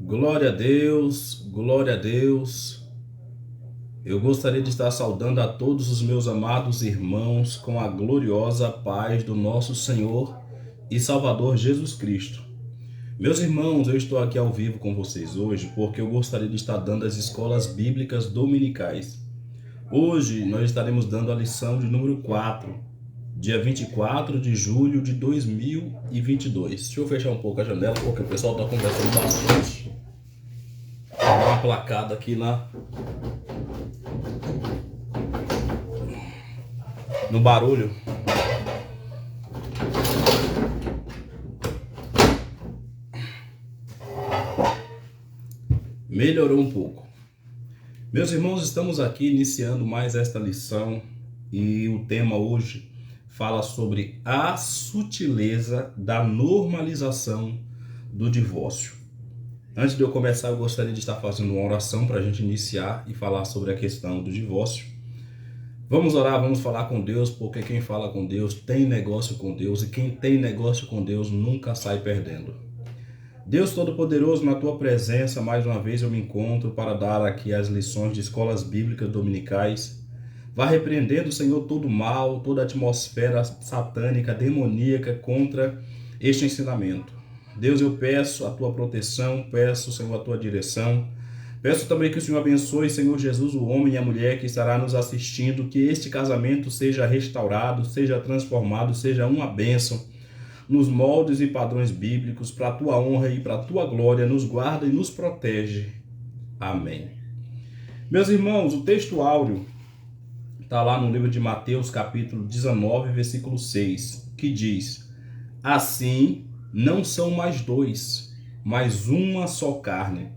Glória a Deus, glória a Deus. Eu gostaria de estar saudando a todos os meus amados irmãos com a gloriosa paz do nosso Senhor e Salvador Jesus Cristo. Meus irmãos, eu estou aqui ao vivo com vocês hoje porque eu gostaria de estar dando as escolas bíblicas dominicais. Hoje nós estaremos dando a lição de número 4, dia 24 de julho de 2022. Deixa eu fechar um pouco a janela porque o pessoal está conversando bastante. Vou dar uma placada aqui no barulho. Melhorou um pouco. Meus irmãos, estamos aqui iniciando mais esta lição e o tema hoje fala sobre a sutileza da normalização do divórcio. Antes de eu começar, eu gostaria de estar fazendo uma oração para a gente iniciar e falar sobre a questão do divórcio. Vamos orar, vamos falar com Deus, porque quem fala com Deus tem negócio com Deus e quem tem negócio com Deus nunca sai perdendo. Deus Todo-Poderoso, na Tua presença, mais uma vez eu me encontro para dar aqui as lições de escolas bíblicas dominicais. Vá repreendendo, Senhor, todo mal, toda atmosfera satânica, demoníaca contra este ensinamento. Deus, eu peço a Tua proteção, peço, Senhor, a Tua direção. Peço também que o Senhor abençoe, Senhor Jesus, o homem e a mulher que estará nos assistindo, que este casamento seja restaurado, seja transformado, seja uma bênção nos moldes e padrões bíblicos, para a Tua honra e para a Tua glória, nos guarda e nos protege. Amém. Meus irmãos, o texto áureo está lá no livro de Mateus, capítulo 19, versículo 6, que diz: Assim não são mais dois, mas uma só carne.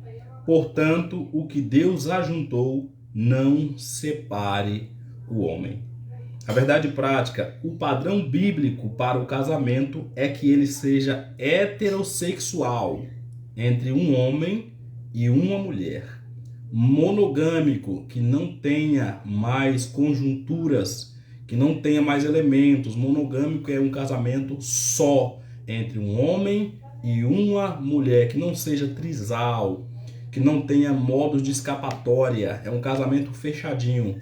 Portanto, o que Deus ajuntou, não separe o homem. A verdade prática, o padrão bíblico para o casamento é que ele seja heterossexual, entre um homem e uma mulher. Monogâmico, que não tenha mais conjunturas, que não tenha mais elementos. Monogâmico é um casamento só, entre um homem e uma mulher, que não seja trisal, que não tenha modos de escapatória. É um casamento fechadinho.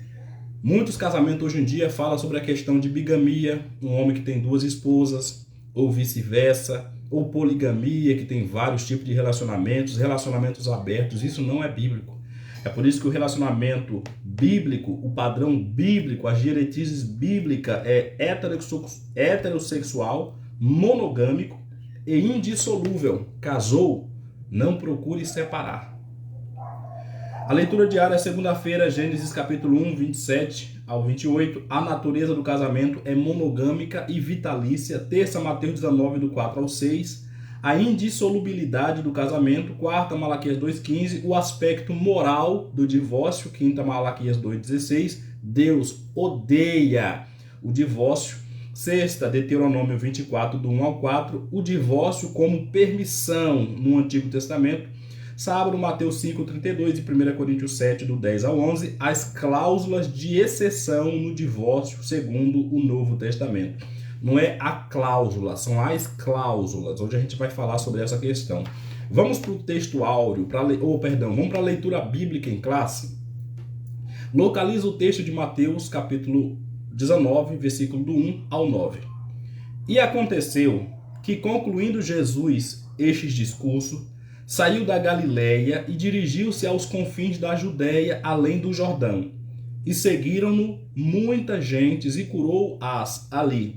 Muitos casamentos hoje em dia falam sobre a questão de bigamia, um homem que tem duas esposas, ou vice-versa, ou poligamia, que tem vários tipos de relacionamentos abertos. Isso não é bíblico. É por isso que o relacionamento bíblico, o padrão bíblico, as diretrizes bíblicas é heterossexual, monogâmico e indissolúvel. Casou, não procure separar. A leitura diária é segunda-feira, Gênesis capítulo 1, 27 ao 28. A natureza do casamento é monogâmica e vitalícia. Terça, Mateus 19, do 4 ao 6. A indissolubilidade do casamento. Quarta, Malaquias 2,15. O aspecto moral do divórcio. Quinta, Malaquias 2,16. Deus odeia o divórcio. Sexta, Deuteronômio 24, do 1 ao 4. O divórcio como permissão no Antigo Testamento. Sábado, Mateus 5,32 e 1 Coríntios 7, do 10 ao 11, as cláusulas de exceção no divórcio segundo o Novo Testamento. Não é a cláusula, são as cláusulas. Hoje a gente vai falar sobre essa questão. Vamos para o texto áureo, vamos para a leitura bíblica em classe. Localiza o texto de Mateus, capítulo 19, versículo do 1 ao 9. E aconteceu que, concluindo Jesus estes discursos, saiu da Galileia e dirigiu-se aos confins da Judéia, além do Jordão. E seguiram-no muitas gentes e curou-as ali.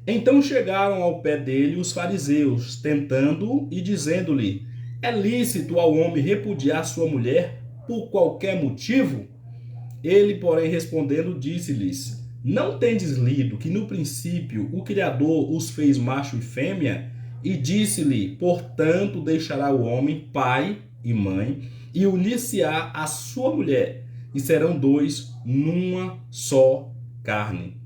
Então chegaram ao pé dele os fariseus, tentando-o e dizendo-lhe: É lícito ao homem repudiar sua mulher por qualquer motivo? Ele, porém, respondendo, disse-lhes: Não tendes lido que no princípio o Criador os fez macho e fêmea? E disse-lhe: Portanto, deixará o homem pai e mãe, e unir-se-á à sua mulher, e serão dois numa só carne.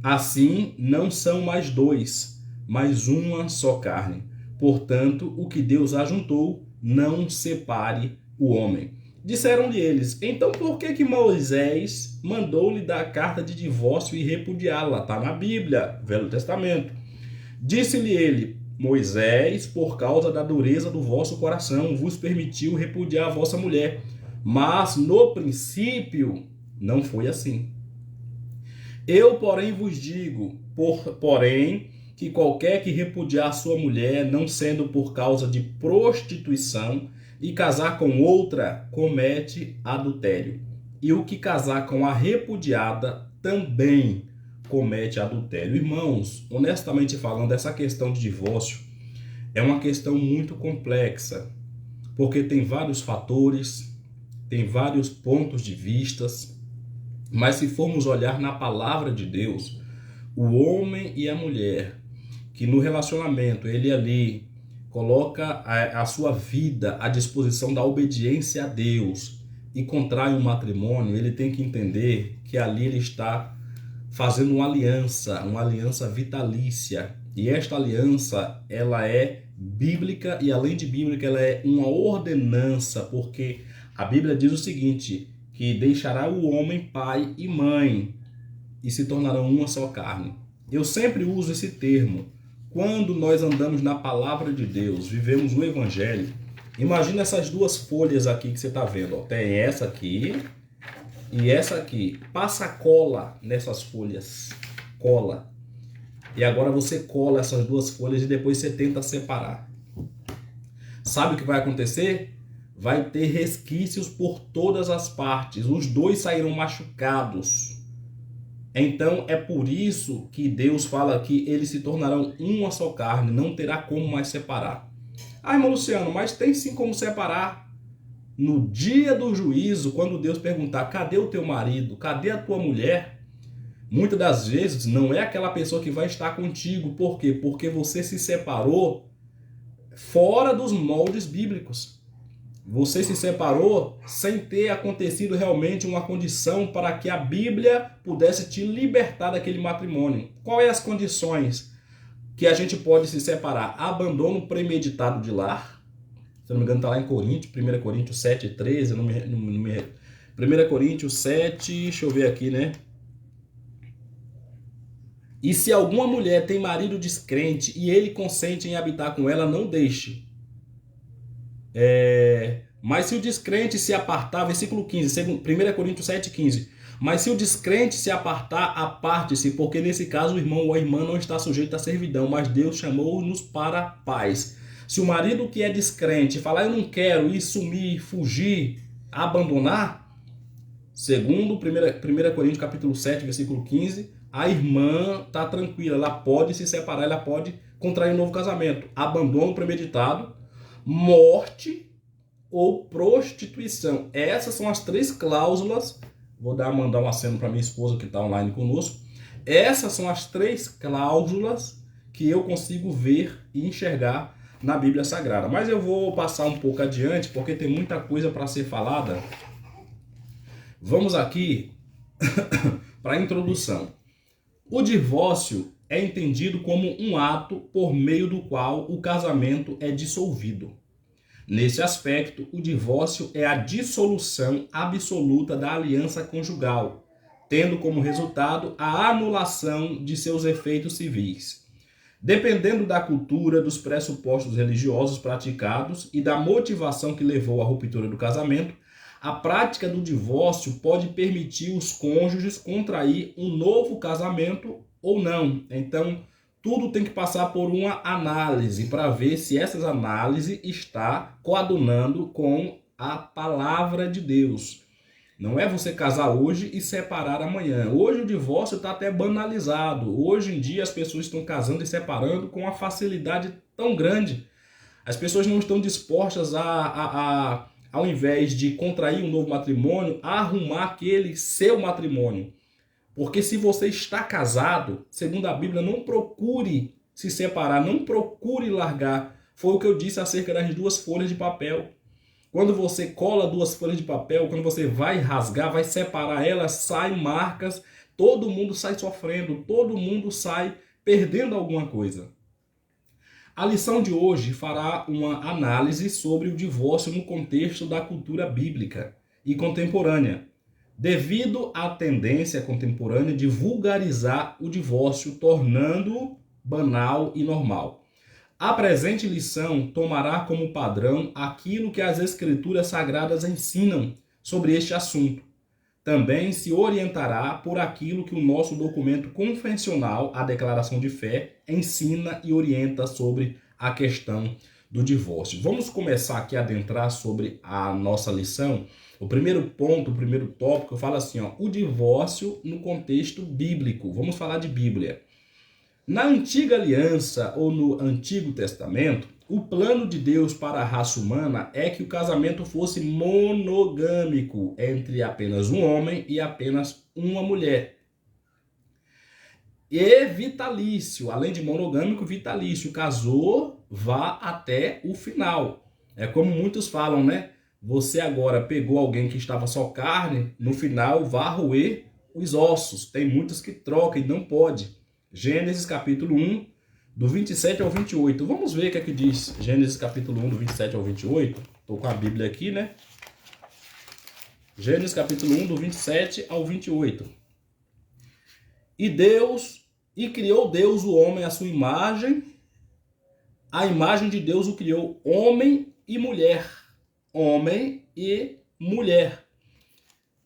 Assim, não são mais dois, mas uma só carne. Portanto, o que Deus ajuntou, não separe o homem. Disseram-lhe eles: Então por que Moisés mandou-lhe dar a carta de divórcio e repudiá-la? Está na Bíblia, Velho Testamento. Disse-lhe ele: Moisés, por causa da dureza do vosso coração, vos permitiu repudiar a vossa mulher. Mas no princípio não foi assim. Eu, porém, vos digo, porém, que qualquer que repudiar sua mulher, não sendo por causa de prostituição, e casar com outra, comete adultério. E o que casar com a repudiada também comete adultério. Irmãos, honestamente falando, essa questão de divórcio é uma questão muito complexa, porque tem vários fatores, tem vários pontos de vistas, mas se formos olhar na palavra de Deus, o homem e a mulher, que no relacionamento ele ali coloca a sua vida à disposição da obediência a Deus e contrai um matrimônio, ele tem que entender que ali ele está fazendo uma aliança vitalícia. E esta aliança, ela é bíblica e além de bíblica, ela é uma ordenança, porque a Bíblia diz o seguinte, que deixará o homem pai e mãe e se tornarão uma só carne. Eu sempre uso esse termo. Quando nós andamos na palavra de Deus, vivemos o evangelho, imagina essas duas folhas aqui que você está vendo. Ó. Tem essa aqui e essa aqui. Passa cola nessas folhas. Cola. E agora você cola essas duas folhas e depois você tenta separar. Sabe o que vai acontecer? Vai ter resquícios por todas as partes. Os dois saíram machucados. Então é por isso que Deus fala que eles se tornarão uma só carne, não terá como mais separar. Ah, irmão Luciano, mas tem sim como separar. No dia do juízo, quando Deus perguntar, cadê o teu marido? Cadê a tua mulher? Muitas das vezes não é aquela pessoa que vai estar contigo. Por quê? Porque você se separou fora dos moldes bíblicos. Você se separou sem ter acontecido realmente uma condição para que a Bíblia pudesse te libertar daquele matrimônio. Quais as condições que a gente pode se separar? Abandono premeditado de lar. Se não me engano está lá em Coríntios, 1 Coríntios 7, 13. 1 Coríntios 7, deixa eu ver aqui, né? E se alguma mulher tem marido descrente e ele consente em habitar com ela, não deixe. Mas se o descrente se apartar, versículo 15, 1 Coríntios 7, 15. Mas se o descrente se apartar, aparte-se, porque nesse caso o irmão ou a irmã não está sujeito à servidão, mas Deus chamou-nos para a paz. Se o marido que é descrente falar eu não quero ir, sumir, fugir, abandonar, segundo 1 Coríntios capítulo 7, versículo 15, a irmã está tranquila, ela pode se separar, ela pode contrair um novo casamento. Abandono premeditado, morte ou prostituição. Essas são as 3 cláusulas. Vou mandar um aceno para minha esposa que está online conosco. Essas são as 3 cláusulas que eu consigo ver e enxergar na Bíblia Sagrada. Mas eu vou passar um pouco adiante porque tem muita coisa para ser falada. Vamos aqui para a introdução. O divórcio é entendido como um ato por meio do qual o casamento é dissolvido. Nesse aspecto, o divórcio é a dissolução absoluta da aliança conjugal, tendo como resultado a anulação de seus efeitos civis. Dependendo da cultura, dos pressupostos religiosos praticados e da motivação que levou à ruptura do casamento, a prática do divórcio pode permitir os cônjuges contrair um novo casamento ou não. Então, tudo tem que passar por uma análise para ver se essa análise está coadunando com a palavra de Deus. Não é você casar hoje e separar amanhã. Hoje o divórcio está até banalizado. Hoje em dia as pessoas estão casando e separando com uma facilidade tão grande. As pessoas não estão dispostas ao invés de contrair um novo matrimônio, a arrumar aquele seu matrimônio. Porque se você está casado, segundo a Bíblia, não procure se separar, não procure largar. Foi o que eu disse acerca das 2 folhas de papel. Quando você cola 2 folhas de papel, quando você vai rasgar, vai separar elas, saem marcas, todo mundo sai sofrendo, todo mundo sai perdendo alguma coisa. A lição de hoje fará uma análise sobre o divórcio no contexto da cultura bíblica e contemporânea, devido à tendência contemporânea de vulgarizar o divórcio, tornando-o banal e normal. A presente lição tomará como padrão aquilo que as Escrituras Sagradas ensinam sobre este assunto. Também se orientará por aquilo que o nosso documento confessional, a Declaração de Fé, ensina e orienta sobre a questão do divórcio. Vamos começar aqui a adentrar sobre a nossa lição. O primeiro ponto, o primeiro tópico, eu falo assim, o divórcio no contexto bíblico. Vamos falar de Bíblia. Na Antiga Aliança ou no Antigo Testamento, o plano de Deus para a raça humana é que o casamento fosse monogâmico entre apenas um homem e apenas uma mulher. E vitalício, além de monogâmico, vitalício. Casou, vá até o final. É como muitos falam, né? Você agora pegou alguém que estava só carne, no final vá roer os ossos. Tem muitos que trocam e não pode. Gênesis capítulo 1, do 27 ao 28. Vamos ver o que é que diz Gênesis capítulo 1, do 27 ao 28. Estou com a Bíblia aqui, né? Gênesis capítulo 1, do 27 ao 28. E criou Deus o homem à sua imagem. A imagem de Deus o criou homem e mulher. Homem e mulher.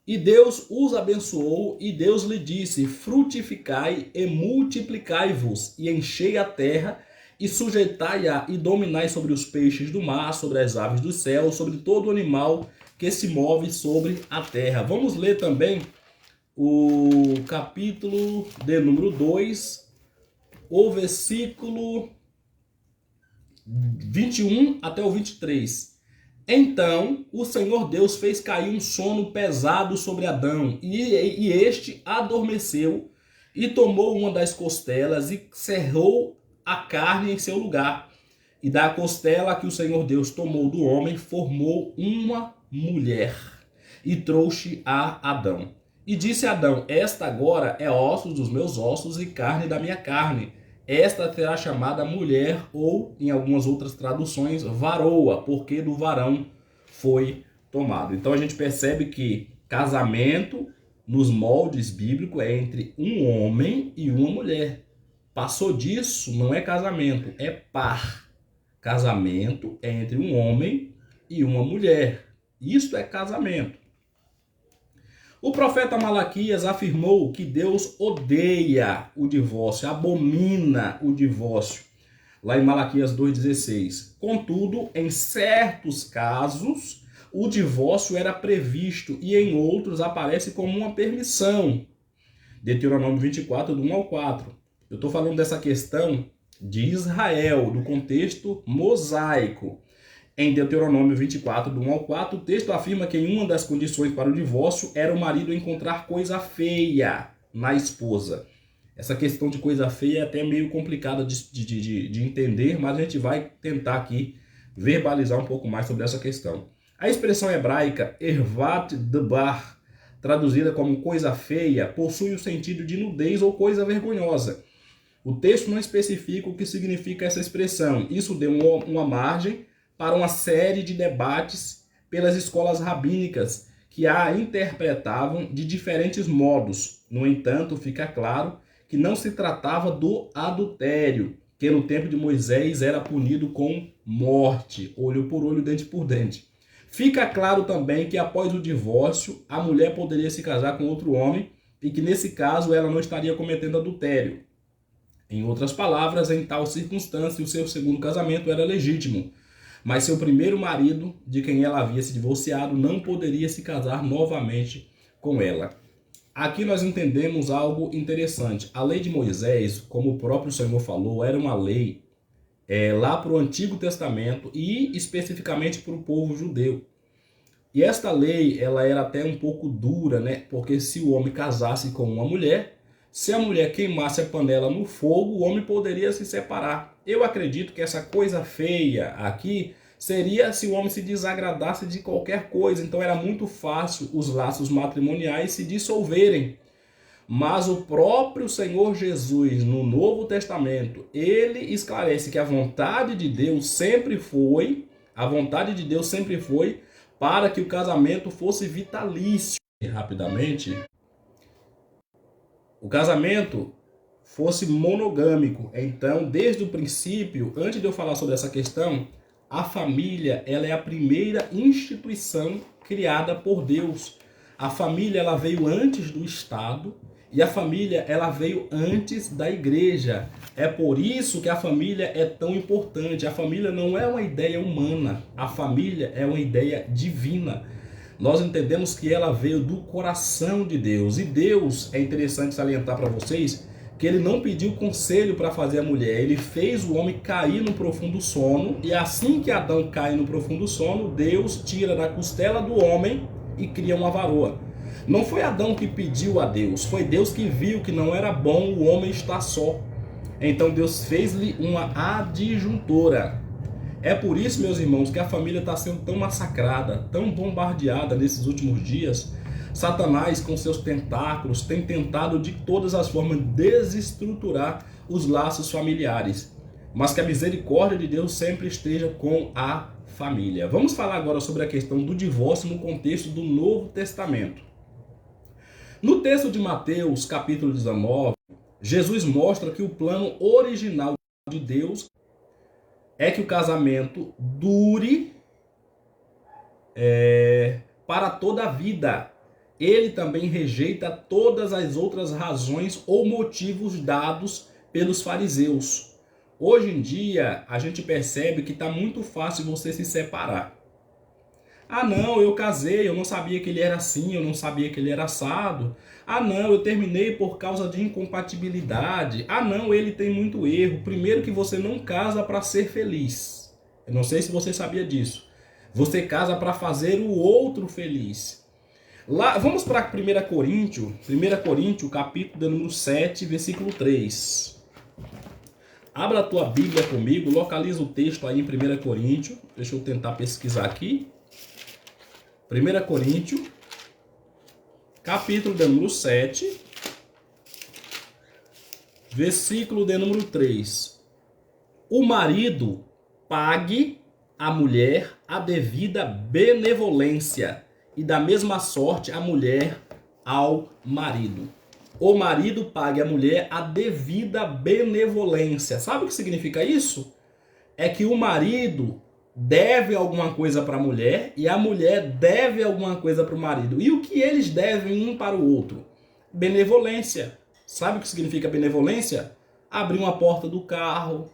E Deus os abençoou, e Deus lhe disse: frutificai e multiplicai-vos, e enchei a terra, e sujeitai-a, e dominai sobre os peixes do mar, sobre as aves do céu, sobre todo animal que se move sobre a terra. Vamos ler também o capítulo de número 2, o versículo 21 até o 23. Então o Senhor Deus fez cair um sono pesado sobre Adão, e este adormeceu, e tomou uma das costelas e cerrou a carne em seu lugar. E da costela que o Senhor Deus tomou do homem, formou uma mulher, e trouxe a Adão. E disse Adão: esta agora é ossos dos meus ossos e carne da minha carne. Esta será chamada mulher, ou, em algumas outras traduções, varoa, porque do varão foi tomado. Então a gente percebe que casamento, nos moldes bíblicos, é entre um homem e uma mulher. Passou disso, não é casamento, é par. Casamento é entre um homem e uma mulher. Isto é casamento. O profeta Malaquias afirmou que Deus odeia o divórcio, abomina o divórcio, lá em Malaquias 2,16. Contudo, em certos casos, o divórcio era previsto e em outros aparece como uma permissão. Deuteronômio 24, do 1 ao 4. Eu estou falando dessa questão de Israel, do contexto mosaico. Em Deuteronômio 24, do 1 ao 4, o texto afirma que uma das condições para o divórcio era o marido encontrar coisa feia na esposa. Essa questão de coisa feia é até meio complicada de entender, mas a gente vai tentar aqui verbalizar um pouco mais sobre essa questão. A expressão hebraica ervat debar, traduzida como coisa feia, possui o sentido de nudez ou coisa vergonhosa. O texto não especifica o que significa essa expressão. Isso deu uma margem para uma série de debates pelas escolas rabínicas que a interpretavam de diferentes modos. No entanto, fica claro que não se tratava do adultério, que no tempo de Moisés era punido com morte, olho por olho, dente por dente. Fica claro também que após o divórcio, a mulher poderia se casar com outro homem e que nesse caso ela não estaria cometendo adultério. Em outras palavras, em tal circunstância, o seu segundo casamento era legítimo, mas seu primeiro marido, de quem ela havia se divorciado, não poderia se casar novamente com ela. Aqui nós entendemos algo interessante. A lei de Moisés, como o próprio Senhor falou, era uma lei lá para o Antigo Testamento e especificamente para o povo judeu. E esta lei, ela era até um pouco dura, né? Porque se o homem casasse com uma mulher, se a mulher queimasse a panela no fogo, o homem poderia se separar. Eu acredito que essa coisa feia aqui seria se o homem se desagradasse de qualquer coisa. Então era muito fácil os laços matrimoniais se dissolverem. Mas o próprio Senhor Jesus, no Novo Testamento, ele esclarece que a vontade de Deus sempre foi para que o casamento fosse vitalício. E rapidamente, o casamento fosse monogâmico. Então, desde o princípio, antes de eu falar sobre essa questão, a família, ela é a primeira instituição criada por Deus. A família, ela veio antes do Estado e a família, ela veio antes da igreja. É por isso que a família é tão importante. A família não é uma ideia humana, a família é uma ideia divina. Nós entendemos que ela veio do coração de Deus. E Deus, é interessante salientar para vocês, que ele não pediu conselho para fazer a mulher. Ele fez o homem cair no profundo sono. E assim que Adão cai no profundo sono, Deus tira da costela do homem e cria uma varoa. Não foi Adão que pediu a Deus, foi Deus que viu que não era bom o homem estar só. Então Deus fez-lhe uma adjuntora. É por isso, meus irmãos, que a família está sendo tão massacrada, tão bombardeada nesses últimos dias. Satanás, com seus tentáculos, tem tentado de todas as formas desestruturar os laços familiares. Mas que a misericórdia de Deus sempre esteja com a família. Vamos falar agora sobre a questão do divórcio no contexto do Novo Testamento. No texto de Mateus, capítulo 19, Jesus mostra que o plano original de Deus é que o casamento dure para toda a vida. Ele também rejeita todas as outras razões ou motivos dados pelos fariseus. Hoje em dia, a gente percebe que está muito fácil você se separar. Ah não, eu casei, eu não sabia que ele era assim, eu não sabia que ele era assado. Ah não, eu terminei por causa de incompatibilidade. Ah não, ele tem muito erro. Primeiro que você não casa para ser feliz. Eu não sei se você sabia disso. Você casa para fazer o outro feliz. Lá, vamos para 1 Coríntios, capítulo de número 7, versículo 3. Abra a tua Bíblia comigo, localiza o texto aí em 1 Coríntios. Deixa eu tentar pesquisar aqui. 1 Coríntios, capítulo de número 7, versículo de número 3. O marido pague à mulher a devida benevolência, e da mesma sorte a mulher ao marido. O marido pague à mulher a devida benevolência. Sabe o que significa isso? É que o marido deve alguma coisa para a mulher e a mulher deve alguma coisa para o marido. E o que eles devem um para o outro? Benevolência. Sabe o que significa benevolência? Abrir uma porta do carro,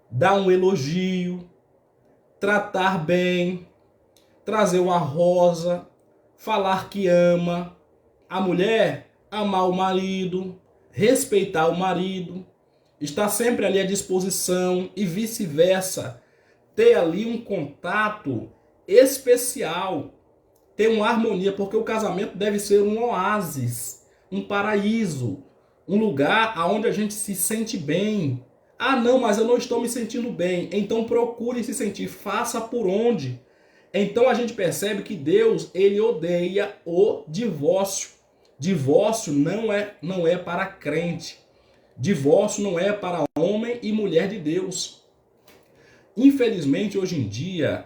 dar um elogio, tratar bem, trazer uma rosa, falar que ama. A mulher amar o marido, respeitar o marido, estar sempre ali à disposição e vice-versa. Ter ali um contato especial, ter uma harmonia, porque o casamento deve ser um oásis, um paraíso, um lugar onde a gente se sente bem. Ah não, mas eu não estou me sentindo bem. Então procure se sentir, faça por onde. Então a gente percebe que Deus, ele odeia o divórcio. Divórcio não é para crente. Divórcio não é para homem e mulher de Deus. Infelizmente, hoje em dia,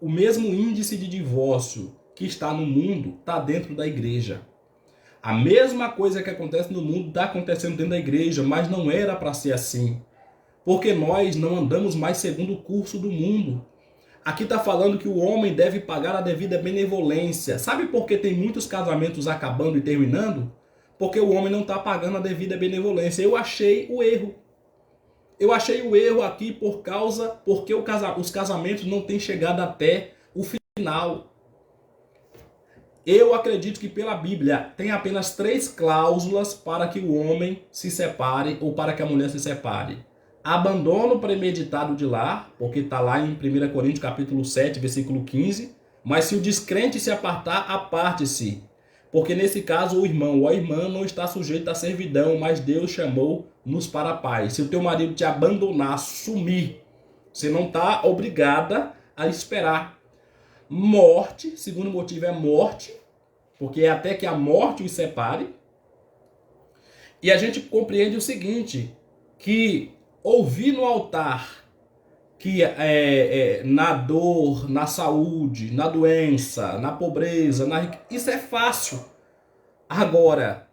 o mesmo índice de divórcio que está no mundo está dentro da igreja. A mesma coisa que acontece no mundo está acontecendo dentro da igreja, mas não era para ser assim. Porque nós não andamos mais segundo o curso do mundo. Aqui está falando que o homem deve pagar a devida benevolência. Sabe por que tem muitos casamentos acabando e terminando? Porque o homem não está pagando a devida benevolência. Eu achei o erro. Eu achei o erro aqui porque os casamentos não têm chegado até o final. Eu acredito que pela Bíblia tem apenas 3 cláusulas para que o homem se separe ou para que a mulher se separe. Abandono premeditado de lar, porque está lá em 1 Coríntios capítulo 7, versículo 15. Mas se o descrente se apartar, aparte-se. Porque nesse caso o irmão ou a irmã não está sujeito à servidão, mas Deus chamou-nos para a paz. Se o teu marido te abandonar, sumir, você não está obrigada a esperar. Morte, segundo motivo é morte, porque é até que a morte os separe. E a gente compreende o seguinte, que ouvir no altar que na dor, na saúde, na doença, na pobreza, isso é fácil. Agora,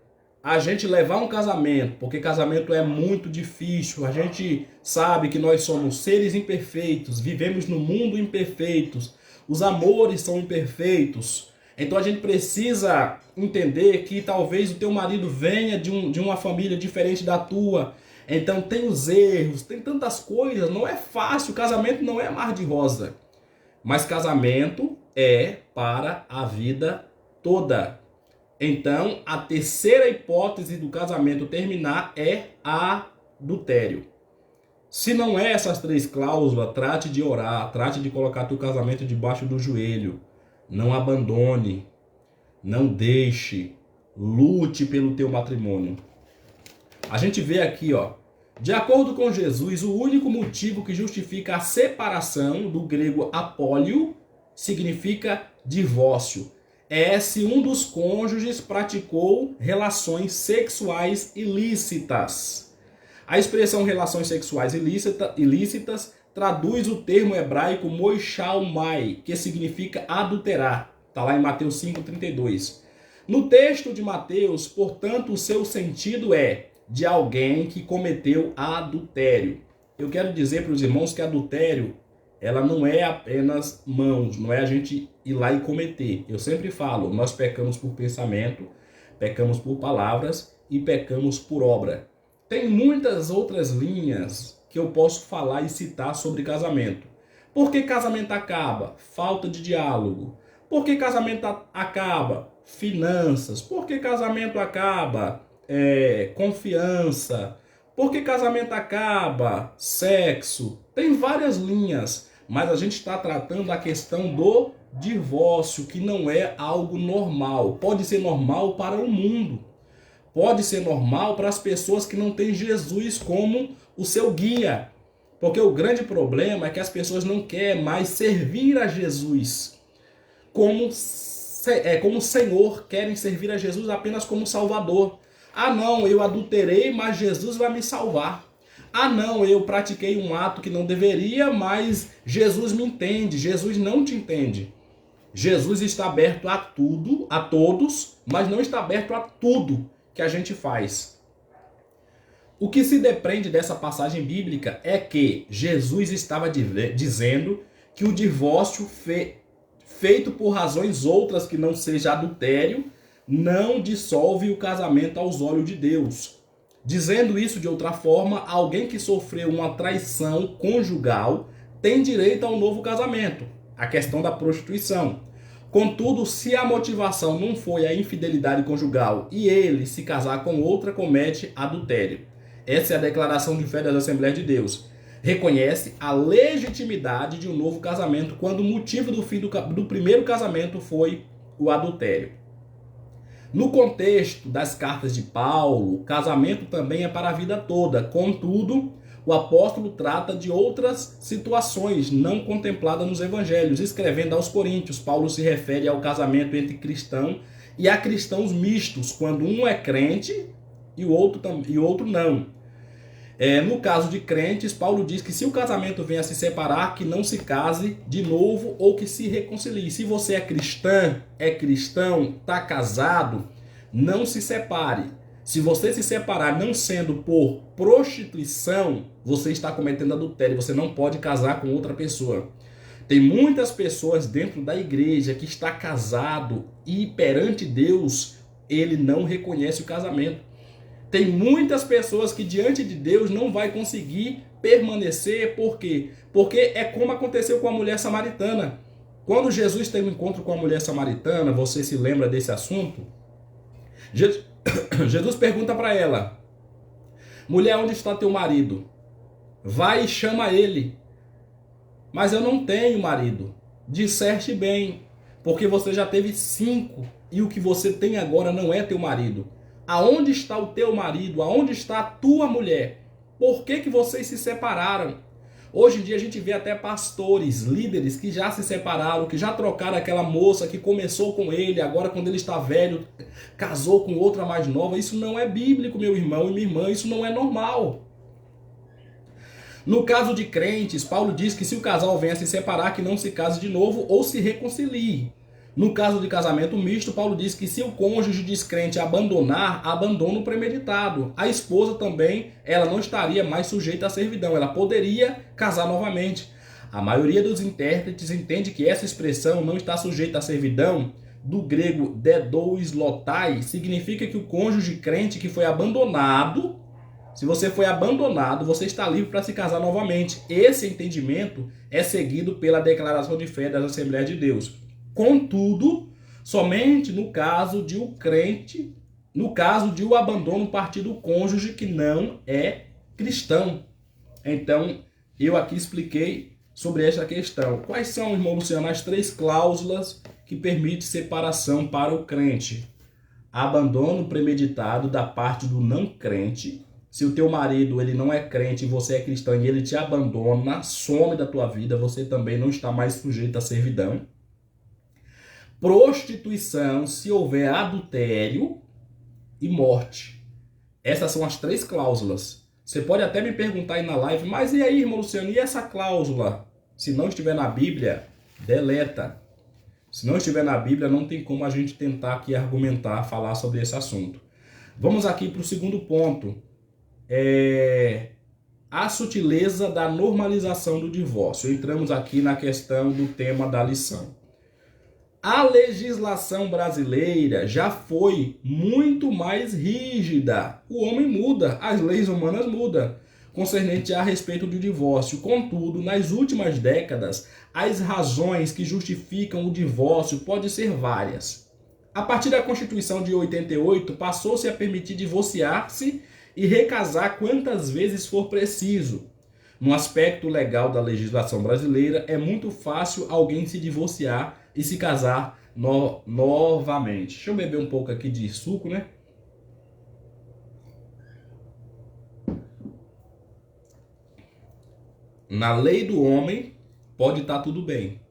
a gente levar um casamento, porque casamento é muito difícil, a gente sabe que nós somos seres imperfeitos, vivemos no mundo imperfeitos, os amores são imperfeitos, então a gente precisa entender que talvez o teu marido venha de uma família diferente da tua, então tem os erros, tem tantas coisas, não é fácil, casamento não é mar de rosa, mas casamento é para a vida toda. Então, a terceira hipótese do casamento terminar é adultério. Se não é essas três cláusulas, trate de orar, trate de colocar teu casamento debaixo do joelho. Não abandone, não deixe, lute pelo teu matrimônio. A gente vê aqui, ó, de acordo com Jesus, o único motivo que justifica a separação, do grego apólio, significa divórcio. É se um dos cônjuges praticou relações sexuais ilícitas. A expressão relações sexuais ilícitas traduz o termo hebraico moishalmai, que significa adulterar. Está lá em Mateus 5,32. No texto de Mateus, portanto, o seu sentido é de alguém que cometeu adultério. Eu quero dizer para os irmãos que adultério, ela não é apenas mãos, não é a gente ir lá e cometer. Eu sempre falo, nós pecamos por pensamento, pecamos por palavras e pecamos por obra. Tem muitas outras linhas que eu posso falar e citar sobre casamento. Por que casamento acaba? Falta de diálogo. Por que casamento acaba? Finanças. Por que casamento acaba? Confiança. Por que casamento acaba? Sexo. Tem várias linhas, mas a gente está tratando a questão do divórcio, que não é algo normal. Pode ser normal para o mundo. Pode ser normal para as pessoas que não têm Jesus como o seu guia. Porque o grande problema é que as pessoas não querem mais servir a Jesus como Senhor, querem servir a Jesus apenas como Salvador. Ah não, eu adulterei, mas Jesus vai me salvar. Ah não, eu pratiquei um ato que não deveria, mas Jesus me entende. Jesus não te entende. Jesus está aberto a tudo, a todos, mas não está aberto a tudo que a gente faz. O que se depreende dessa passagem bíblica é que Jesus estava dizendo que o divórcio feito por razões outras que não seja adultério não dissolve o casamento aos olhos de Deus. Dizendo isso de outra forma, alguém que sofreu uma traição conjugal tem direito a um novo casamento, a questão da prostituição. Contudo, se a motivação não foi a infidelidade conjugal e ele se casar com outra, comete adultério. Essa é a declaração de fé das Assembleias de Deus. Reconhece a legitimidade de um novo casamento quando o motivo do fim do primeiro casamento foi o adultério. No contexto das cartas de Paulo, o casamento também é para a vida toda. Contudo, o apóstolo trata de outras situações não contempladas nos evangelhos. Escrevendo aos Coríntios, Paulo se refere ao casamento entre cristão e a cristãos mistos, quando um é crente e o outro não. No caso de crentes, Paulo diz que se o casamento vem a se separar, que não se case de novo ou que se reconcilie. Se você é cristã, é cristão, está casado, não se separe. Se você se separar não sendo por prostituição, você está cometendo adultério. Você não pode casar com outra pessoa. Tem muitas pessoas dentro da igreja que está casado e perante Deus, ele não reconhece o casamento. Tem muitas pessoas que diante de Deus não vai conseguir permanecer. Por quê? Porque é como aconteceu com a mulher samaritana. Quando Jesus tem um encontro com a mulher samaritana, você se lembra desse assunto? Jesus pergunta para ela: mulher, onde está teu marido? Vai e chama ele. Mas eu não tenho marido. Disseste bem, porque você já teve 5 e o que você tem agora não é teu marido. Aonde está o teu marido? Aonde está a tua mulher? Por que vocês se separaram? Hoje em dia a gente vê até pastores, líderes que já se separaram, que já trocaram aquela moça que começou com ele, agora quando ele está velho, casou com outra mais nova. Isso não é bíblico, meu irmão e minha irmã, isso não é normal. No caso de crentes, Paulo diz que se o casal venha se separar, que não se case de novo ou se reconcilie. No caso de casamento misto, Paulo diz que se o cônjuge descrente abandonar, abandona o premeditado. A esposa também, ela não estaria mais sujeita à servidão, ela poderia casar novamente. A maioria dos intérpretes entende que essa expressão não está sujeita à servidão, do grego dedous lotai, significa que o cônjuge crente que foi abandonado, se você foi abandonado, você está livre para se casar novamente. Esse entendimento é seguido pela declaração de fé das Assembleias de Deus. Contudo, somente no caso de o crente, no caso de o abandono partir do cônjuge que não é cristão. Então, eu aqui expliquei sobre esta questão. Quais são, irmão Luciano, as 3 cláusulas que permitem separação para o crente? Abandono premeditado da parte do não crente. Se o teu marido ele não é crente e você é cristão e ele te abandona, some da tua vida, você também não está mais sujeito à servidão. Prostituição, se houver adultério, e morte. Essas são as 3 cláusulas. Você pode até me perguntar aí na live, mas e aí, irmão Luciano, e essa cláusula? Se não estiver na Bíblia, deleta. Se não estiver na Bíblia, não tem como a gente tentar aqui argumentar, falar sobre esse assunto. Vamos aqui para o segundo ponto. A sutileza da normalização do divórcio. Entramos aqui na questão do tema da lição. A legislação brasileira já foi muito mais rígida. O homem muda, as leis humanas mudam, concernente a respeito do divórcio. Contudo, nas últimas décadas, as razões que justificam o divórcio podem ser várias. A partir da Constituição de 88, passou-se a permitir divorciar-se e recasar quantas vezes for preciso. No aspecto legal da legislação brasileira, é muito fácil alguém se divorciar e se casar novamente. Deixa eu beber um pouco aqui de suco, né? Na lei do homem pode estar tudo bem.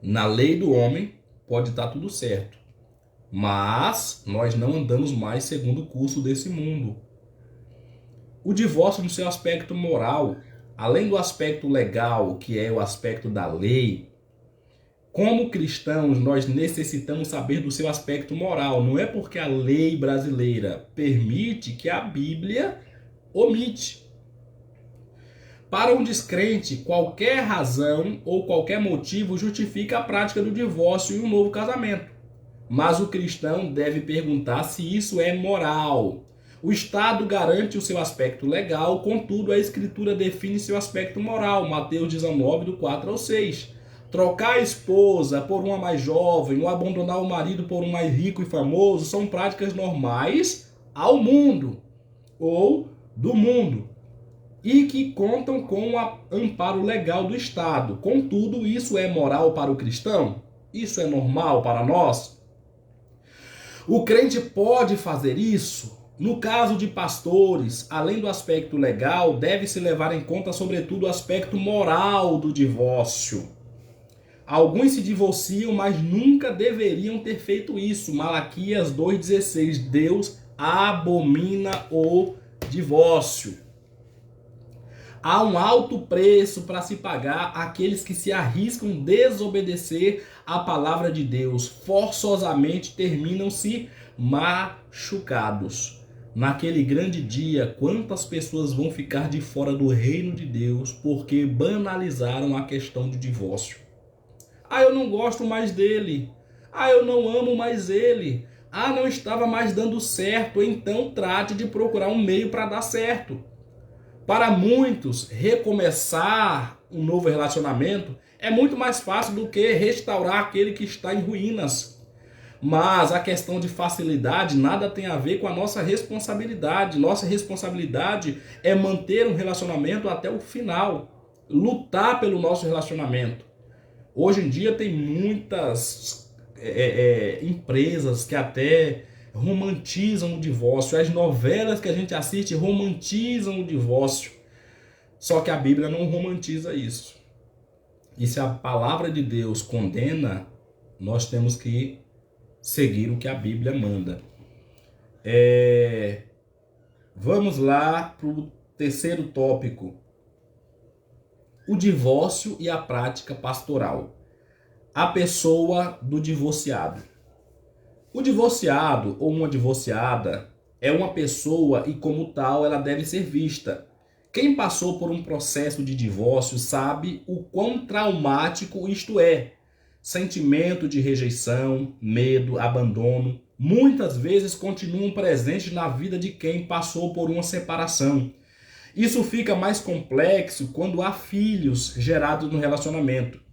Na lei do homem pode estar tudo certo. Mas nós não andamos mais segundo o curso desse mundo. O divórcio no seu aspecto moral, além do aspecto legal, que é o aspecto da lei, como cristãos, nós necessitamos saber do seu aspecto moral. Não é porque a lei brasileira permite que a Bíblia omite. Para um descrente, qualquer razão ou qualquer motivo justifica a prática do divórcio e um novo casamento. Mas o cristão deve perguntar se isso é moral. O Estado garante o seu aspecto legal, contudo a Escritura define seu aspecto moral. Mateus 19, do 4 ao 6. Trocar a esposa por uma mais jovem ou abandonar o marido por um mais rico e famoso são práticas normais ao mundo ou do mundo e que contam com o amparo legal do Estado. Contudo, isso é moral para o cristão? Isso é normal para nós? O crente pode fazer isso? No caso de pastores, além do aspecto legal, deve-se levar em conta sobretudo o aspecto moral do divórcio. Alguns se divorciam, mas nunca deveriam ter feito isso. Malaquias 2,16. Deus abomina o divórcio. Há um alto preço para se pagar àqueles que se arriscam a desobedecer a palavra de Deus. Forçosamente terminam se machucados. Naquele grande dia, quantas pessoas vão ficar de fora do reino de Deus porque banalizaram a questão do divórcio? Ah, eu não gosto mais dele. Ah, eu não amo mais ele. Ah, não estava mais dando certo. Então trate de procurar um meio para dar certo. Para muitos, recomeçar um novo relacionamento é muito mais fácil do que restaurar aquele que está em ruínas. Mas a questão de facilidade nada tem a ver com a nossa responsabilidade. Nossa responsabilidade é manter um relacionamento até o final. Lutar pelo nosso relacionamento. Hoje em dia tem muitas empresas que até romantizam o divórcio. As novelas que a gente assiste romantizam o divórcio. Só que a Bíblia não romantiza isso. E se a palavra de Deus condena, nós temos que seguir o que a Bíblia manda. Vamos lá para o terceiro tópico. O divórcio e a prática pastoral. a pessoa do divorciado. O divorciado ou uma divorciada é uma pessoa e, como tal, ela deve ser vista. Quem passou por um processo de divórcio sabe o quão traumático isto é. Sentimento de rejeição, medo, abandono, muitas vezes continuam presentes na vida de quem passou por uma separação. Isso fica mais complexo quando há filhos gerados no relacionamento.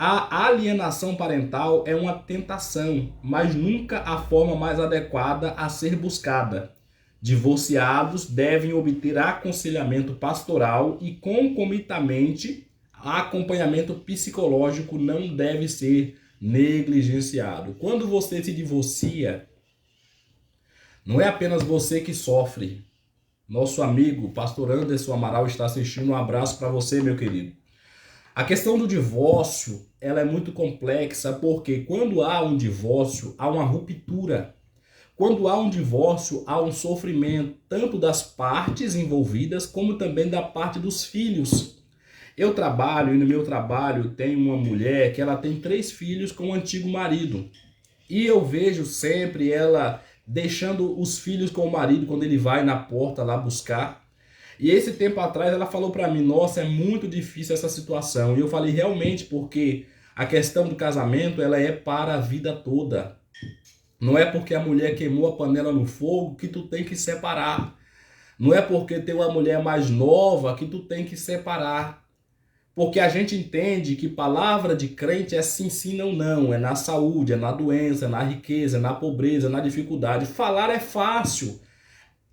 A alienação parental é uma tentação, mas nunca a forma mais adequada a ser buscada. Divorciados devem obter aconselhamento pastoral e, concomitamente, acompanhamento psicológico não deve ser negligenciado. Quando você se divorcia, não é apenas você que sofre. Nosso amigo, pastor Anderson Amaral, está assistindo. Um abraço para você, meu querido. A questão do divórcio, ela é muito complexa, porque quando há um divórcio, há uma ruptura. Quando há um divórcio, há um sofrimento, tanto das partes envolvidas, como também da parte dos filhos. Eu trabalho, e no meu trabalho tem uma mulher que ela tem 3 filhos com o antigo marido. E eu vejo sempre ela deixando os filhos com o marido quando ele vai na porta lá buscar. E esse tempo atrás ela falou para mim, nossa, é muito difícil essa situação. E eu falei, realmente, porque a questão do casamento, ela é para a vida toda. Não é porque a mulher queimou a panela no fogo que tu tem que separar. Não é porque tem uma mulher mais nova que tu tem que separar. Porque a gente entende que palavra de crente é sim, sim, não, não. É na saúde, é na doença, é na riqueza, é na pobreza, é na dificuldade. Falar é fácil.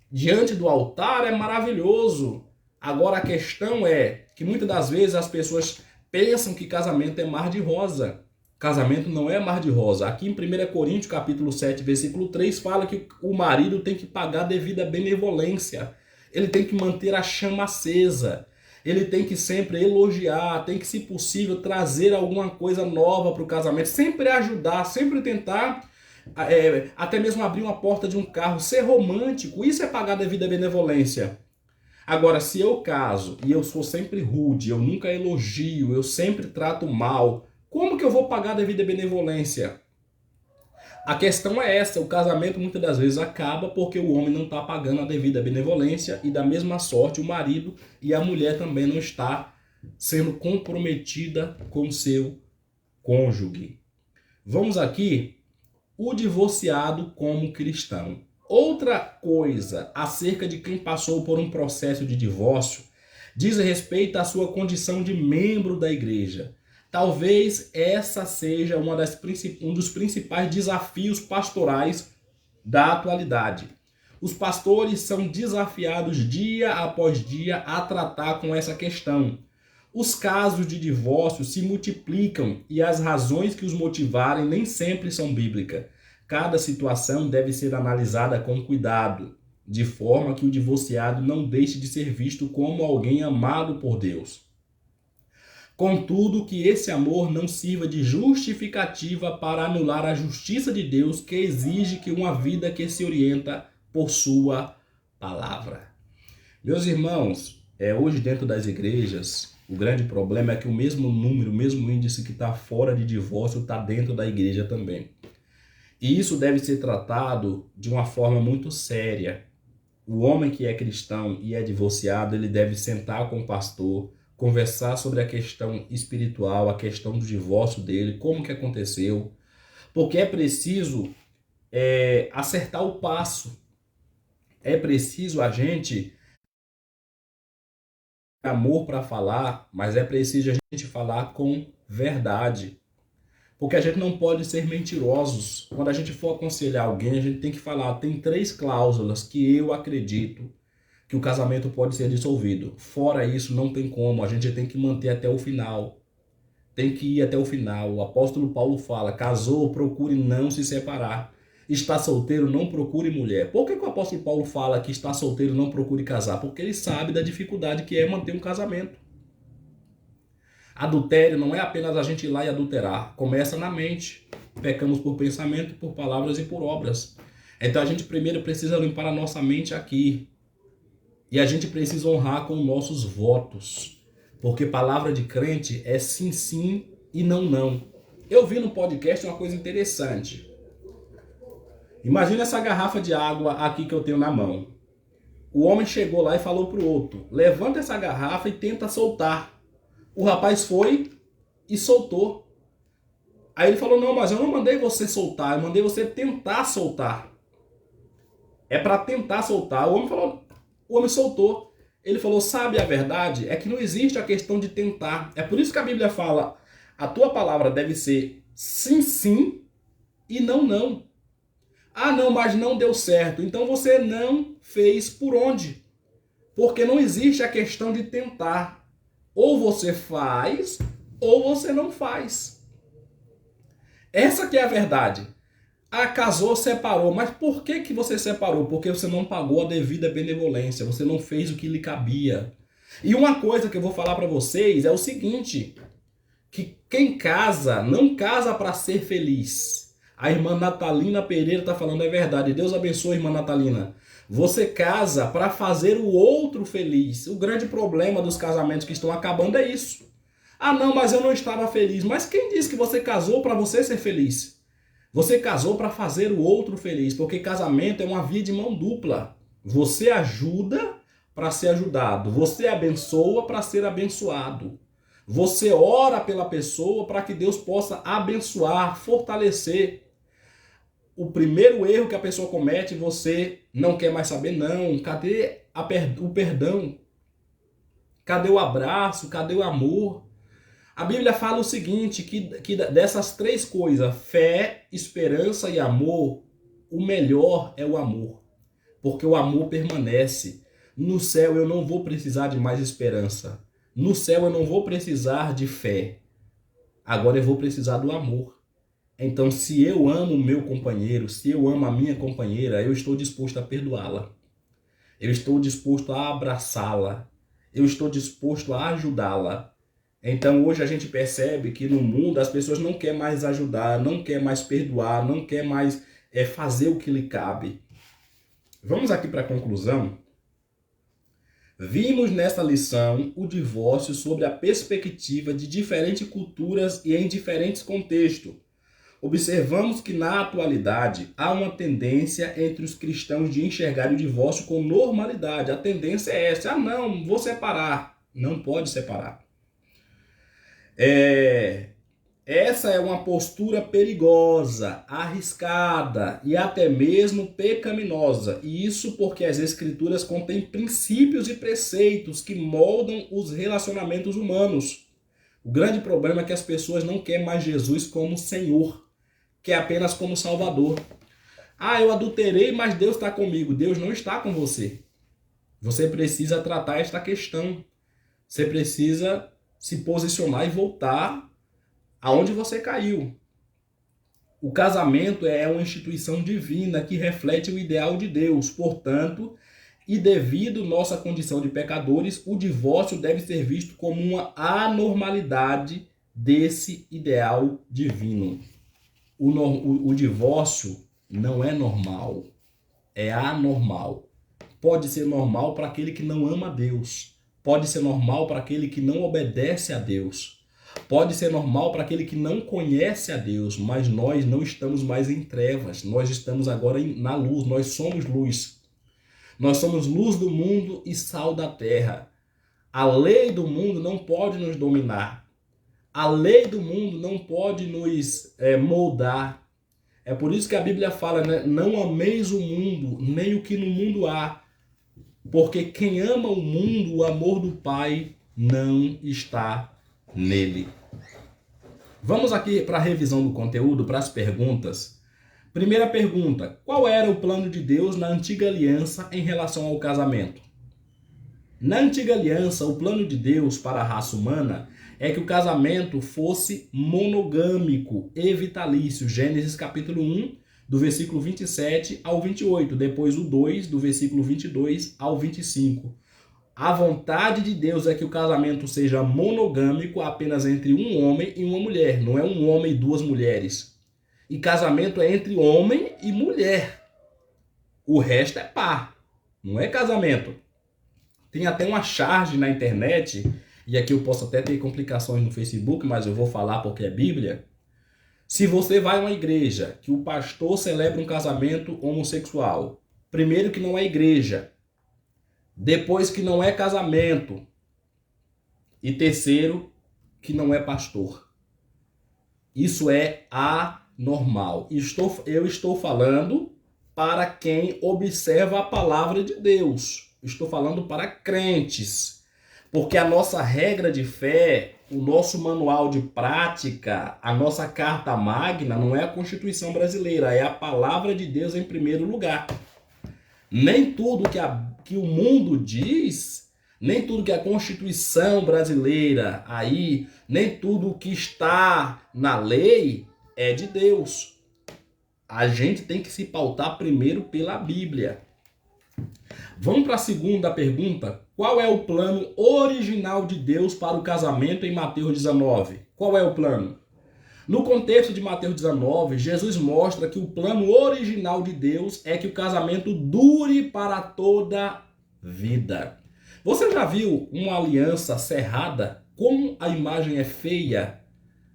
Diante do altar é maravilhoso. Agora a questão é que muitas das vezes as pessoas pensam que casamento é mar de rosa. Casamento não é mar de rosa. Aqui em 1 Coríntios capítulo 7, versículo 3, fala que o marido tem que pagar devida benevolência. Ele tem que manter a chama acesa. Ele tem que sempre elogiar, tem que, se possível, trazer alguma coisa nova para o casamento. Sempre ajudar, sempre tentar... até mesmo abrir uma porta de um carro, ser romântico, isso é pagar devida benevolência. Agora, se eu caso e eu sou sempre rude, eu nunca elogio, eu sempre trato mal, como que eu vou pagar devida benevolência? A questão é essa, o casamento muitas das vezes acaba porque o homem não está pagando a devida benevolência e da mesma sorte o marido e a mulher também não está sendo comprometida com seu cônjuge. Vamos aqui. O divorciado como cristão. Outra coisa acerca de quem passou por um processo de divórcio diz respeito à sua condição de membro da igreja. Talvez essa seja um dos principais desafios pastorais da atualidade. Os pastores são desafiados dia após dia a tratar com essa questão. Os casos de divórcio se multiplicam e as razões que os motivarem nem sempre são bíblicas. Cada situação deve ser analisada com cuidado, de forma que o divorciado não deixe de ser visto como alguém amado por Deus. Contudo, que esse amor não sirva de justificativa para anular a justiça de Deus, que exige que uma vida que se orienta por sua palavra. Meus irmãos, hoje dentro das igrejas, o grande problema é que o mesmo número, o mesmo índice que está fora de divórcio está dentro da igreja também. E isso deve ser tratado de uma forma muito séria. O homem que é cristão e é divorciado, ele deve sentar com o pastor, conversar sobre a questão espiritual, a questão do divórcio dele, como que aconteceu, porque é preciso acertar o passo. É preciso a gente ter amor para falar, mas é preciso a gente falar com verdade. Porque a gente não pode ser mentirosos. Quando a gente for aconselhar alguém, a gente tem que falar, tem 3 cláusulas que eu acredito que o casamento pode ser dissolvido. Fora isso, não tem como. A gente tem que manter até o final. Tem que ir até o final. O apóstolo Paulo fala, casou, procure não se separar. Está solteiro, não procure mulher. Por que o apóstolo Paulo fala que está solteiro, não procure casar? Porque ele sabe da dificuldade que é manter um casamento. Adultério não é apenas a gente ir lá e adulterar. Começa na mente. Pecamos por pensamento, por palavras e por obras. Então a gente primeiro precisa limpar a nossa mente aqui. E a gente precisa honrar com nossos votos. Porque palavra de crente é sim, sim e não, não. Eu vi no podcast uma coisa interessante. Imagina essa garrafa de água aqui que eu tenho na mão. O homem chegou lá e falou pro outro: levanta essa garrafa e tenta soltar. O rapaz foi e soltou. Aí ele falou: não, mas eu não mandei você soltar, eu mandei você tentar soltar. É para tentar soltar. O homem soltou. Ele falou: sabe a verdade? É que não existe a questão de tentar. É por isso que a Bíblia fala: a tua palavra deve ser sim, sim e não, não. Ah, não, mas não deu certo. Então você não fez por onde? Porque não existe a questão de tentar. Ou você faz, ou você não faz. Essa que é a verdade. Ah, casou, separou. Mas por que você separou? Porque você não pagou a devida benevolência. Você não fez o que lhe cabia. E uma coisa que eu vou falar para vocês é o seguinte: que quem casa, não casa para ser feliz. A irmã Natalina Pereira está falando, é verdade. Deus abençoe, irmã Natalina. Você casa para fazer o outro feliz. O grande problema dos casamentos que estão acabando é isso. Ah, não, mas eu não estava feliz. Mas quem disse que você casou para você ser feliz? Você casou para fazer o outro feliz, porque casamento é uma via de mão dupla. Você ajuda para ser ajudado. Você abençoa para ser abençoado. Você ora pela pessoa para que Deus possa abençoar, fortalecer. O primeiro erro que a pessoa comete, você não quer mais saber, não. Cadê o perdão? Cadê o abraço? Cadê o amor? A Bíblia fala o seguinte, que dessas três coisas, fé, esperança e amor, o melhor é o amor. Porque o amor permanece. No céu eu não vou precisar de mais esperança. No céu eu não vou precisar de fé. Agora eu vou precisar do amor. Então, se eu amo o meu companheiro, se eu amo a minha companheira, eu estou disposto a perdoá-la. Eu estou disposto a abraçá-la. Eu estou disposto a ajudá-la. Então, hoje a gente percebe que no mundo as pessoas não querem mais ajudar, não querem mais perdoar, não querem mais fazer o que lhe cabe. Vamos aqui para a conclusão. Vimos nesta lição o divórcio sob a perspectiva de diferentes culturas e em diferentes contextos. Observamos que na atualidade há uma tendência entre os cristãos de enxergar o divórcio com normalidade. A tendência é essa: ah, não, vou separar. Não pode separar. Essa é uma postura perigosa, arriscada e até mesmo pecaminosa. E isso porque as Escrituras contêm princípios e preceitos que moldam os relacionamentos humanos. O grande problema é que as pessoas não querem mais Jesus como Senhor, quer apenas como Salvador. Ah, eu adulterei, mas Deus está comigo. Deus não está com você. Você precisa tratar esta questão. Você precisa se posicionar e voltar aonde você caiu. O casamento é uma instituição divina que reflete o ideal de Deus. Portanto, e devido nossa condição de pecadores, o divórcio deve ser visto como uma anormalidade desse ideal divino. O divórcio não é normal, é anormal. Pode ser normal para aquele que não ama a Deus. Pode ser normal para aquele que não obedece a Deus. Pode ser normal para aquele que não conhece a Deus, mas nós não estamos mais em trevas. Nós estamos agora na luz, nós somos luz. Nós somos luz do mundo e sal da terra. A lei do mundo não pode nos dominar. A lei do mundo não pode nos moldar. É por isso que a Bíblia fala, né? Não ameis o mundo, nem o que no mundo há. Porque quem ama o mundo, o amor do Pai não está nele. Vamos aqui para a revisão do conteúdo, para as perguntas. Primeira pergunta: qual era o plano de Deus na antiga aliança em relação ao casamento? Na antiga aliança, o plano de Deus para a raça humana é que o casamento fosse monogâmico e vitalício. Gênesis capítulo 1, do versículo 27 ao 28. Depois o 2, do versículo 22 ao 25. A vontade de Deus é que o casamento seja monogâmico apenas entre um homem e uma mulher. Não é um homem e duas mulheres. E casamento é entre homem e mulher. O resto é par. Não é casamento. Tem até uma charge na internet, e aqui eu posso até ter complicações no Facebook, mas eu vou falar porque é Bíblia, Se você vai a uma igreja que o pastor celebra um casamento homossexual, primeiro que não é igreja, depois que não é casamento e terceiro que não é pastor. Isso é anormal. Eu estou falando para quem observa a palavra de Deus. Estou falando para crentes. Porque a nossa regra de fé, o nosso manual de prática, a nossa carta magna não é a Constituição brasileira, é a palavra de Deus em primeiro lugar. Nem tudo que o mundo diz, nem tudo que a Constituição brasileira aí, nem tudo que está na lei é de Deus. A gente tem que se pautar primeiro pela Bíblia. Vamos para a segunda pergunta. Qual é o plano original de Deus para o casamento em Mateus 19? Qual é o plano? No contexto de Mateus 19, Jesus mostra que o plano original de Deus é que o casamento dure para toda a vida. Você já viu uma aliança cerrada? Como a imagem é feia?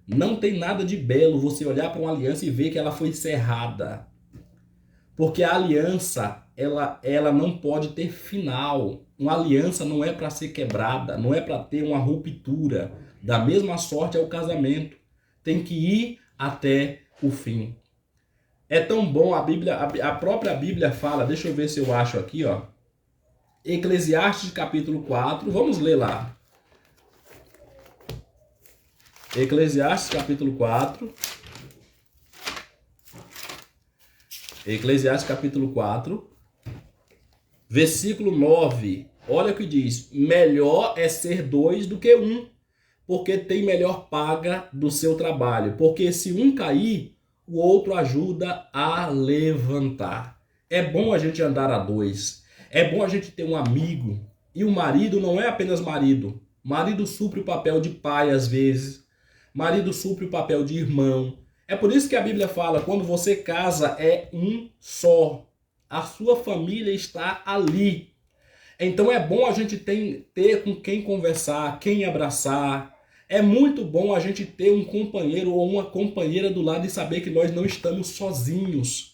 Não tem nada de belo você olhar para uma aliança e ver que ela foi cerrada. Porque a aliança, ela não pode ter final. Uma aliança não é para ser quebrada, não é para ter uma ruptura. Da mesma sorte é o casamento. Tem que ir até o fim. É tão bom, a própria Bíblia fala, deixa eu ver se eu acho aqui, ó. Eclesiastes capítulo 4, vamos ler lá. Eclesiastes capítulo 4. Eclesiastes capítulo 4, versículo 9. Olha o que diz: melhor é ser dois do que um, porque tem melhor paga do seu trabalho. Porque se um cair, o outro ajuda a levantar. É bom a gente andar a dois. É bom a gente ter um amigo. E o marido não é apenas marido. Marido supre o papel de pai às vezes. Marido supre o papel de irmão. É por isso que a Bíblia fala, quando você casa é um só. A sua família está ali. Então é bom a gente ter com quem conversar, quem abraçar. É muito bom a gente ter um companheiro ou uma companheira do lado e saber que nós não estamos sozinhos.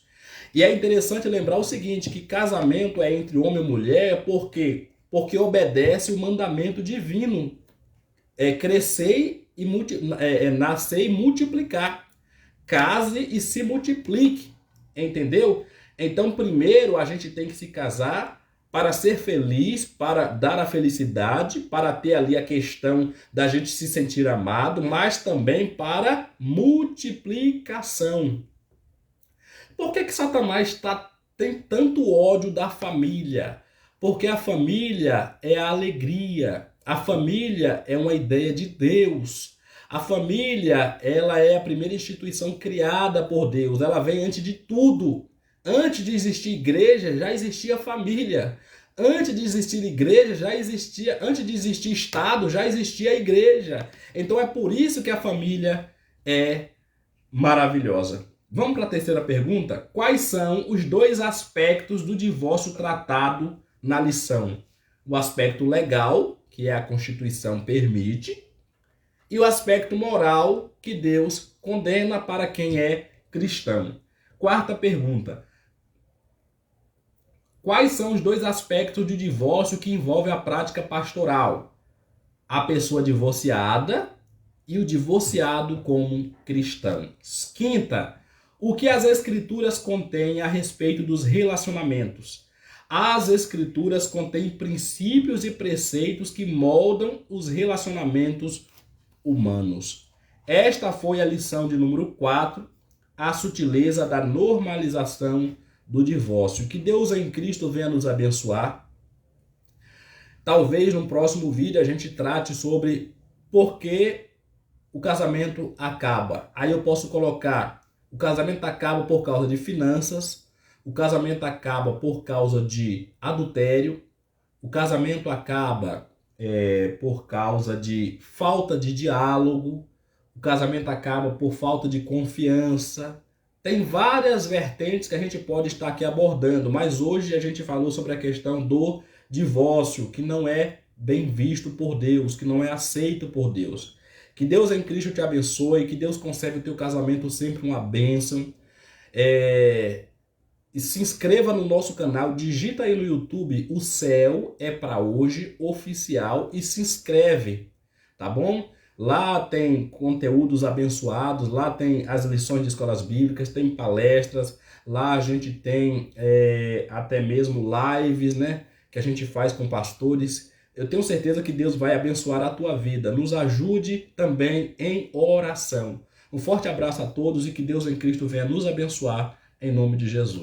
E é interessante lembrar o seguinte, que casamento é entre homem e mulher, por quê? Porque obedece o mandamento divino. É crescer e nascer e multiplicar. Case e se multiplique, entendeu? Então, primeiro a gente tem que se casar para ser feliz, para dar a felicidade, para ter ali a questão da gente se sentir amado, mas também para multiplicação. Por que Satanás tem tanto ódio da família? Porque a família é a alegria, a família é uma ideia de Deus. A família, ela é a primeira instituição criada por Deus. Ela vem antes de tudo. Antes de existir igreja, já existia família. Antes de existir igreja, já existia. Antes de existir Estado, já existia a igreja. Então é por isso que a família é maravilhosa. Vamos para a terceira pergunta? Quais são os dois aspectos do divórcio tratado na lição? O aspecto legal, que é a Constituição permite, e o aspecto moral que Deus condena para quem é cristão. Quarta pergunta. Quais são os dois aspectos de divórcio que envolvem a prática pastoral? A pessoa divorciada e o divorciado como cristão. Quinta. O que as Escrituras contêm a respeito dos relacionamentos? As Escrituras contêm princípios e preceitos que moldam os relacionamentos humanos. Esta foi a lição de número 4, a sutileza da normalização do divórcio. Que Deus em Cristo venha nos abençoar. Talvez no próximo vídeo a gente trate sobre por que o casamento acaba. Aí eu posso colocar: o casamento acaba por causa de finanças, o casamento acaba por causa de adultério, o casamento acaba por causa de falta de diálogo, o casamento acaba por falta de confiança. Tem várias vertentes que a gente pode estar aqui abordando, mas hoje a gente falou sobre a questão do divórcio, que não é bem visto por Deus, que não é aceito por Deus. Que Deus em Cristo te abençoe, que Deus conserve o teu casamento sempre uma bênção. E se inscreva no nosso canal, digita aí no YouTube, O Céu é Pra Hoje Oficial, e se inscreve, tá bom? Lá tem conteúdos abençoados, lá tem as lições de escolas bíblicas, tem palestras, lá a gente tem até mesmo lives, né, que a gente faz com pastores. Eu tenho certeza que Deus vai abençoar a tua vida. Nos ajude também em oração. Um forte abraço a todos e que Deus em Cristo venha nos abençoar em nome de Jesus.